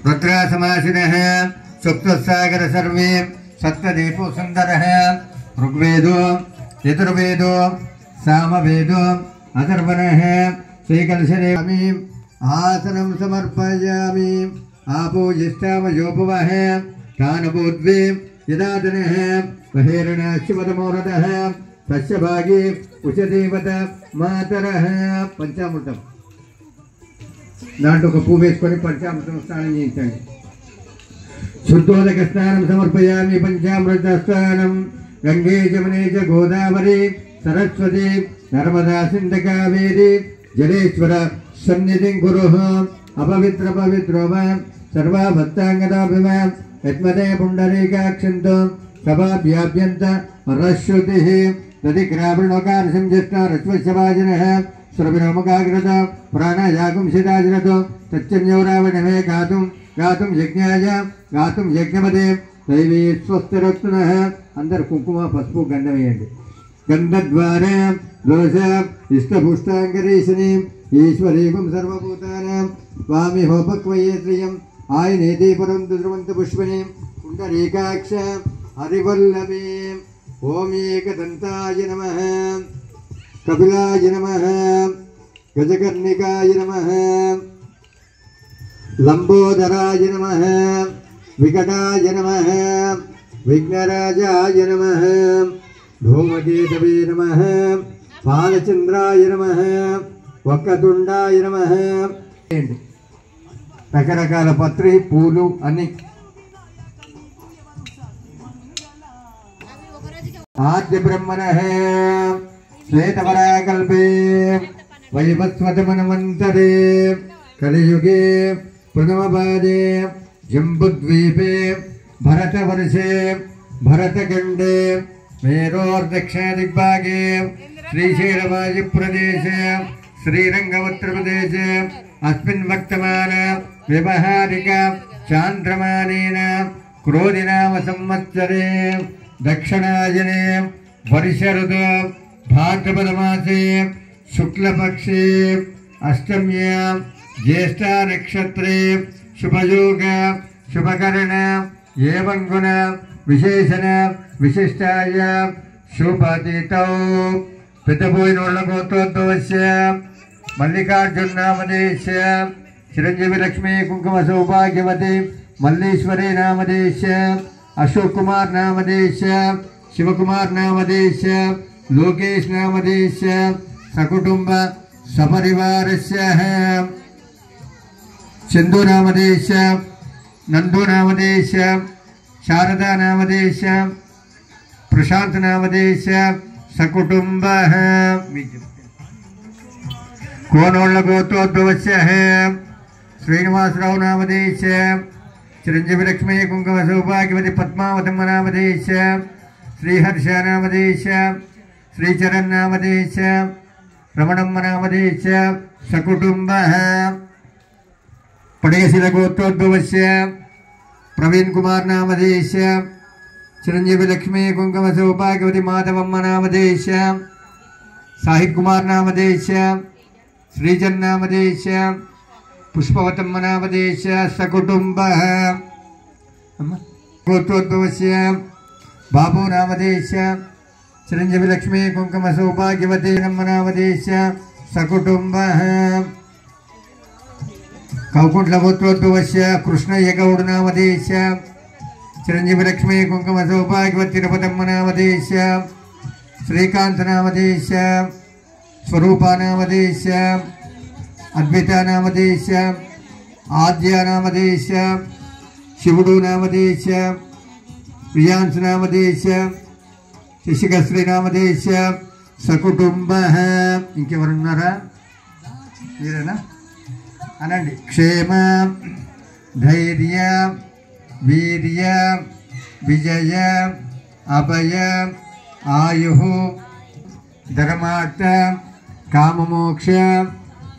रुद्रासमासिनः सुप्तसागर सर्वे सप्तदीपो सुन्दरः ऋग्वेदो यजुर्वेदो सामवेदो अथर्वणः श्रीकलशदेवामि आसनं समर्पयामि आपूजिष्ठामयोपवः कानबोद्वे यदादनः बहिर्णाश्चिवतमोरदः तस्य भागे उचदेवत मातरः पंचामृतम् दांట్లో ఒక పువ్వు వేసుకొని పంచామృతం స్నానం చేయించండి. శుద్ధోదక స్నానం సమర్పయామి పంచామృత స్నానం గంగే జమునే చ గోదావరి సరస్వతి నర్మదా సింధు కావేరి జలేశ్వర సన్నిధిం కురుః అపవిత్ర పవిత్రో వా సర్వభక్తాంగదాభిమ యత్మదే పుండరీకాక్షంతో సభాభ్యాభ్యంత రశ్రుతిః తదిగ్రావణోకార సంజష్టారశ్వశవాజినః सुरभिनोमकाग्रत प्राणायागुं सिदाजरतो तच्चन्यौरावणमे गातुं यज्ञाय गातुं यज्ञपदे दैवी स्वस्तिरत्नः अंदर कुंकुम पसुपु गंध वेयंడి गंधद्वारे दोष इष्टपुष्टांगरीशनी ईश्वरीगुं सर्वभूतानां स्वामी होपक्वयेत्रियं आयनेति परं दुर्वंत पुष्पणी पुंडरीकाक्ष हरिवल्लभी ओम एकदंताय नमः कपिलाय नमः गजकर्णिकाय नमः लंबोदराय नमः विकटाय नमः विघ्नराजाय नमः धूमकेतवे नमः बालचंद्राय नमः वक्रतुंडाय नमः రకరకాల పత్రి పూలు అన్ని आद्य ब्रह्मणः श्वेतवराकल्पे वैवस्वतमन्वन्तरे कलियुगे प्रथमपादे जम्बुद्वीपे भरतवर्षे भरतखण्डे मेरोर्दक्षिणदिग्भागे श्रीशैलवायुप्रदेशे श्रीरङ्गवत्रप्रदेशे अस्मिन् वर्तमान व्यवहारिक चान्द्रमानेन क्रोधिनाम संवत्सरे दक्षिणायने वर्ष ऋतु भाद्रपदमासे शुक्लपक्षे अष्टम्यां ज्येष्ठा नक्षत्रे शुभयोग शुभकरण एवं गुण विशेषण विशिष्टाय शुभतिथौ पितृभूनोल्लगोत्रोद्भवस्य मल्लिकार्जुननामधेयस्य चिरंजीवी लक्ष्मी कुंकुम सौभाग्यवती मल्लेश्वरी नामधेयस्य अशोक कुमार नामधेयस्य शिवकुमार नामधेयस्य लोकेश नामधेयस्य सकुटुंब सपरिवारस्य सिंधु नामधेयस्य नंदू नामधेयस्य शारदा नामधेयस्य प्रशांत नामधेयस्य सकुटुंब कोनोल्लगोत्रोद्भवस्य श्रीनिवासराव नामधेयस्य चिरंजीवी लक्ष्मी कुंकुम सौभाग्यवती पद्मावतम्म नामधेयस्य श्रीहर्ष नामधेयस्य श्रीचरण नामधेयस्य रमणम्म नामधेयस्य सकुटुंब पडेशिलगोत्रोद्भवस्य प्रवीण कुमार नामधेयस्य चिरंजीवी लक्ष्मी कुंकुम सौभाग्यवती माधवम्म नामधेयस्य साहिब कुमार नामधेयस्य श्रीजन नामधेयस्य पुष्पवतम्म नामधेयस्य सकुटुंब गोत्रोद्भवस्य बाबू नामधेयस्य चिरंजीवी लक्ष्मी कुंकुम सौभाग्यवती नामधेयस्य सकुटुंब कौकुंठल गोत्रोद्भवस्य कृष्णय्य गौड नामधेयस्य चिरंजीवी लक्ष्मी कुंकुम सौभाग्यवती तिरुपतम्म नामधेयस्य श्रीकांत नामधेयस्य स्वरूपा नामधेयस्य अद्वैता नामधेयस्य आद्य नामधेयस्य शिवुडु नामधेयस्य प्रियांश नामधेयस्य शशिकश्री नामधेयस्य सकुटुंब इंकेवरुन्नारा मीरेना अनंడి क्षेम धैर्य वीर्य विजय अभय आयुः धर्मार्थ काममोक्ष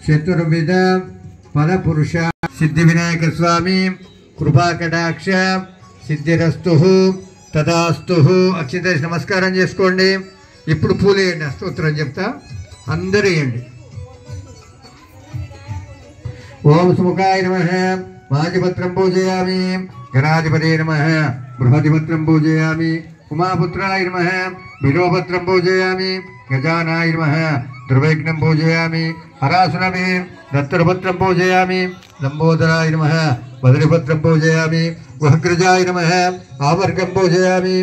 चतुर्विध फलपुरुष सिद्धिविनायक स्वामी कृपाकटाक्ष सिद्धिरस्तु तदास्तु अक्षितेश नमस्कारं చేసుకోండి ఇప్పుడు పూలు వేయండి స్తోత్రం చెప్తా అందరూ వేయండి ఓం సుముఖాయ నమః माजिपत्रं पूजयामि गणाधिपते नमः बृहदिपत्रं पूजयामि उमापुत्राय नमः बिल्वपत्रं पूजयामि गजानाय नमः ध्रुवयज्ञं पूजयामि हरासुनवे दत्तरपत्रं पूजयामि लंबोदराय नमः बदरिपत्रं पूजयामि गुहग्रजाय नमः आवर्गं पूजयामि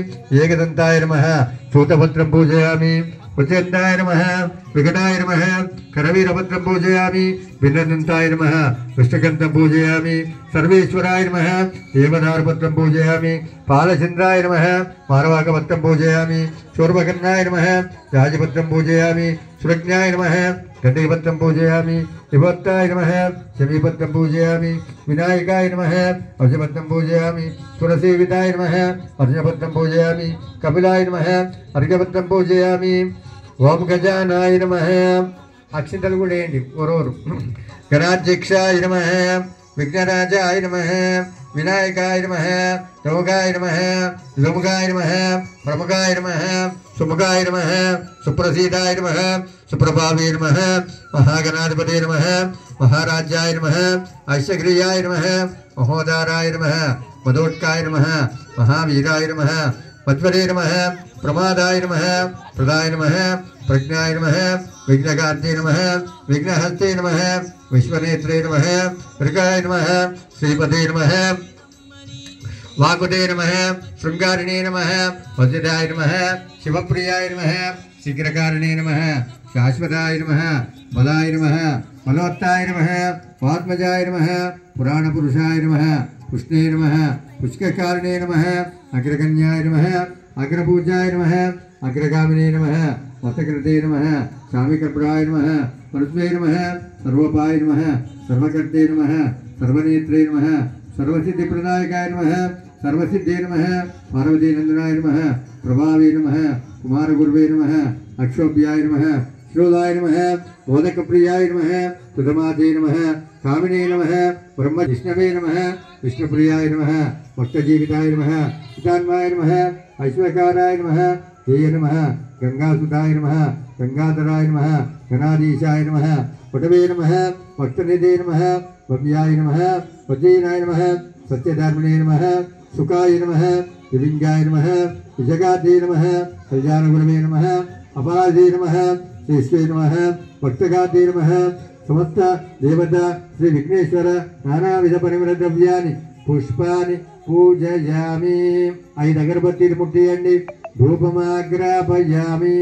एकदन्ताय नमः सूतपत्रं पूजयामि प्रचंडाय नमः विकटाय नमः करवीरपत्रं पूजयामि भिन्नदन्ताय नमः विष्णुकन्तं पूजयामि सर्वेश्वराय नमः देवदारपत्रं पूजयामि पालचन्द्राय नमः मारवाकपत्रं पूजयामि शूर्पकर्णाय नमः राजपत्रं पूजयामि सुरज्ञाय नमः गण्डकीपत्रं पूजयामि विभक्ताय नमः शमीपत्रं पूजयामि विनायकाय नमः अर्घ्यपत्रं पूजयामि तुलसीविताय नमः अर्घ्यपत्रं पूजयामि कपिलाय नमः अर्घ्यपत्रं पूजयामि ओम गजानाय नमः अक्षिंतलु కూడా వేయండి ఓరోరు గణాధ్యక్షాయ నమః विघ्नराजाय नमः विनायकाय नमः योगाय नमः लोमुगाय नमः प्रमुखाय नमः सुमुखाय नमः सुप्रसीदाय नमः सुप्रभावे नमः महागणाधिपते नमः महाराज्याय नमः ऐश्वर्याय नमः महोदाराय नमः मदोत्काय नमः महावीराय नमः मध्वरे नमः प्रमादाय नमः प्रदाय नमः प्रज्ञाय नमः विघ्नकार्ते नमः विघ्नहस्ते नमः विश्वनेत्रे नमः मृगाय नमः श्रीपते नमः वाकुटे नमः शृंगारिणे नमः वज्रदाय नमः शिवप्रियाय नमः शीघ्रकारिणे नमः शाश्वताय नमः बलाय नमः बलोत्ताय नमः वात्मजाय नमः पुराणपुरुषाय नमः पुष्णे नमः पुष्ककारिणे नमः अग्रगण्याय नमः अग्रपूजाय नमः अग्रगामिने नमः वसकृते नमः स्वामिकर्पणाय नमः मरुत्वे नमः सर्वोपाय नमः सर्वकर्ते नमः सर्वनेत्रे नमः सर्वसिद्धिप्रदायकाय नमः सर्वसिद्धे नमः पार्वतीनन्दनाय नमः प्रभावे नमः कुमारगुरुवे नमः अक्षोभ्याय नमः श्रोदाय नमः मोदकप्रियाय नमः सुधमाते नमः कामिने नमः ब्रह्मजिष्णवे नमः विष्णुप्रियाय नमः भक्तजीविताय नमः पितान्वाय नमः ऐश्वर्यकाराय नमः हेय नमः गंगासुताय नमः गंगाधराय नमः गणाधीशाय नमः पटवे नमः भक्तनिधे नमः भव्याय नमः वज्रेनाय नमः सत्यधर्मिणे नमः सुखाय नमः विलिंगाय नमः विजगाधे नमः कल्याणगुरवे नमः अपादे नमः श्रेष्ठे नमः भक्तगाधे नमः समस्त देवता श्री विघ्नेश्वर नानाविध परिमल द्रव्यानि पुष्पानि पूजयामि 5 अगरबत्तीలు ముట్టియండి धूपमाग्रापयामि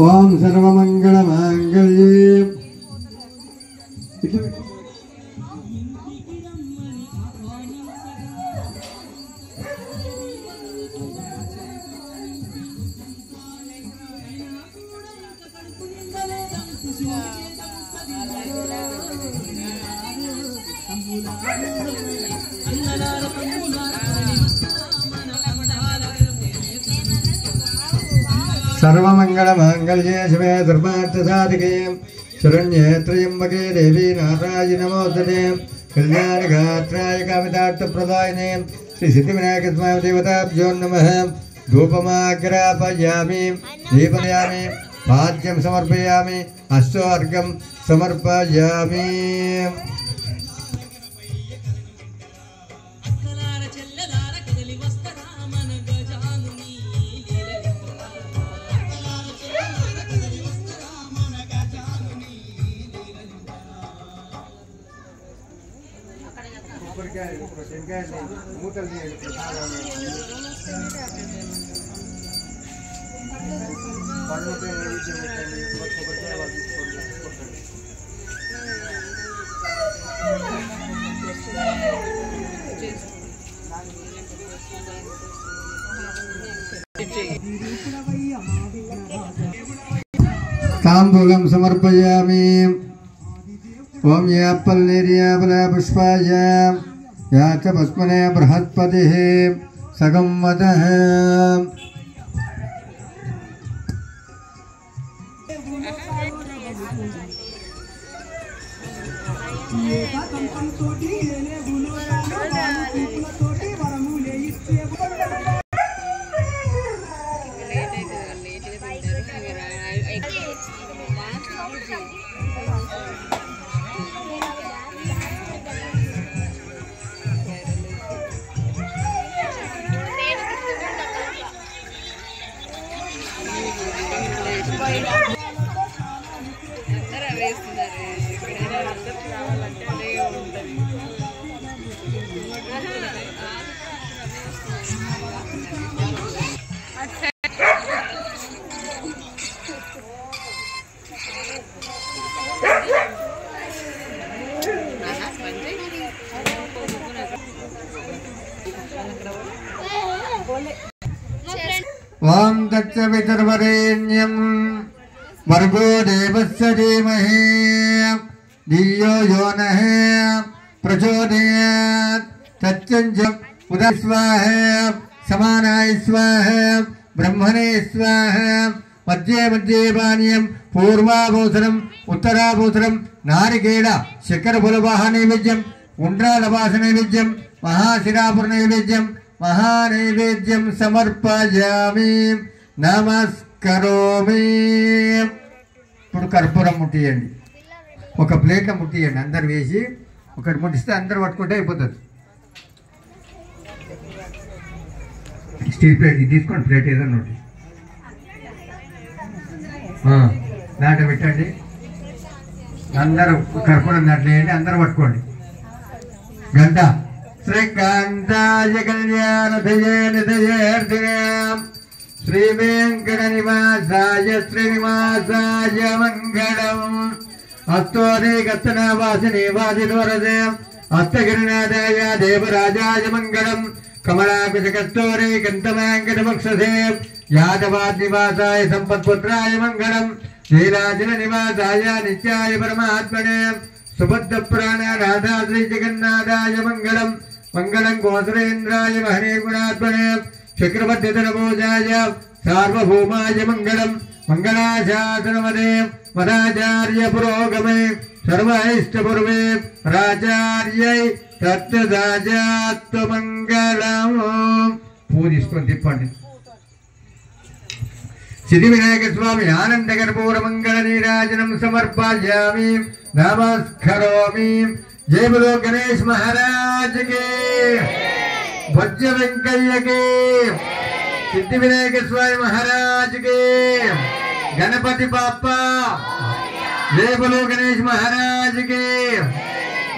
ओम सर्वमंगलमांगल्ये सर्वमंगलमांगल्ये शिवे सर्वार्थसाधिके शरण्ये त्र्यंबके देवी नारायणि नमोस्तुते कल्याणगात्राय कामितार्थप्रदायिने श्री सिद्धिविनायक स्वामी देवताभ्यो नमः धूपमाग्रापयामि दीपयामि पाद्यं समर्पयामि अष्टोर्घं समर्पयामि ताम्बूलं समर्पयामि। ओम यापल्लीर्यापला पुष्पाय या च भस्मने बृहस्पतिः सगं वदः। वाम तच्च पितर्वरेण्यं भर्गो देवस्य धीमहि धियो यो नः प्रचोदयात् तच्च उदय स्वाहा समानाय स्वाहा ब्रह्मणे स्वाहा मध्ये मध्ये पानीयं पूर्वाभूषणम् उत्तराभूषणं नारिकेल शक्करफलवाह नैवेद्यं उण्ड्रालवास नैवेद्यं महाशिरापुर नैवेद्यं महानैवेद्यं समर्पयामि नमस्करोमि। ఇప్పుడు కర్పూరం ముట్టియండి, ఒక ప్లేట్లో ముట్టియండి, అందరు వేసి ఒకటి ముట్టిస్తే అందరు పట్టుకుంటే అయిపోతుంది. స్టీల్ ప్లేట్ తీసుకోండి, ప్లేట్ ఏదన్నా ఒకటి దాంట్లో పెట్టండి, అందరూ కర్పూరం దాంట్లో వేయండి, అందరూ పట్టుకోండి. గంట श्रीकांताय कल्याणधये निधयेर्थिने श्री वेंकट निवासाय श्रीनिवासाय मंगलम्। अस्तोरे कत्तनावासिने वासिनवरदे अस्तगिरिनाथाय देवराजाय मंगलम्। कमलाकुशकस्तूरे कन्तमाङ्कटवक्षसे यादवाद्निवासाय सम्पत्पुत्राय मंगलम्। नीलाचलनिवासाय नित्याय परमात्मने सुबद्धप्राणनाथा श्री जगन्नाथाय मंगलम्। मंगलं गोसरेन्द्राय महने गुणात्मने चक्रवर्तितनभोजाय सार्वभौमाय मंगलम्। मंगलाशासनमदे मदाचार्य पुरोगमे सर्वैष्टपूर्वे राचार्यै तत्तदाजात्मङ्गलम्। पूजिस्तुं तिप्पंडि सिद्धिविनायक स्वामी आनंदकर्पूर मंगल नीराजनम समर्पयामि नमस्करोमि। जय बोलो गणेश महाराज के, भज्य वेंकయ్య के, सिद्धिविनायक स्वामी महाराज के, गणपति बाप्पा। जय बोलो गणेश महाराज के,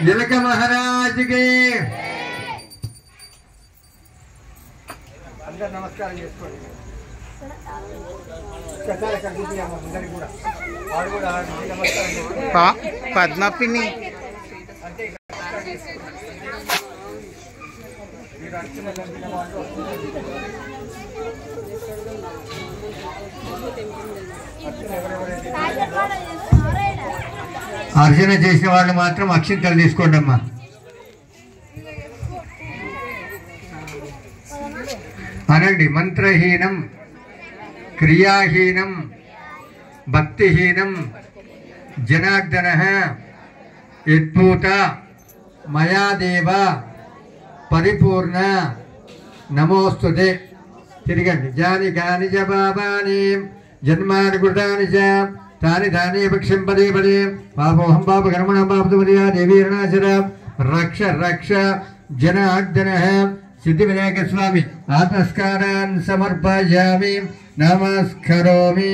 यलक महाराज के। अंदर नमस्कार చేసుకోండి. పద్మ పిన్ని అర్చన చేసిన వాళ్ళు మాత్రం అక్షింతలు తీసుకోండి అమ్మా. అనండి మంత్రహీనం క్రియాహీనం భక్తిహీనం జనార్దన యద్భూత మయా దేవ పరిపూర్ణ నమోస్తుతే. తిరగండి. జాని కాని చ పాపాని జన్మాని కృతాని చ తాని తాని పక్షం పదే పదే పాపోహం పాపకర్మణం పాపతుమర్యా దేవీ అరుణాచల రక్ష రక్ష జనార్దన. सिद्धिविनायक स्वामी आत्मस्कारान् समर्पयामि नमस्करोमि।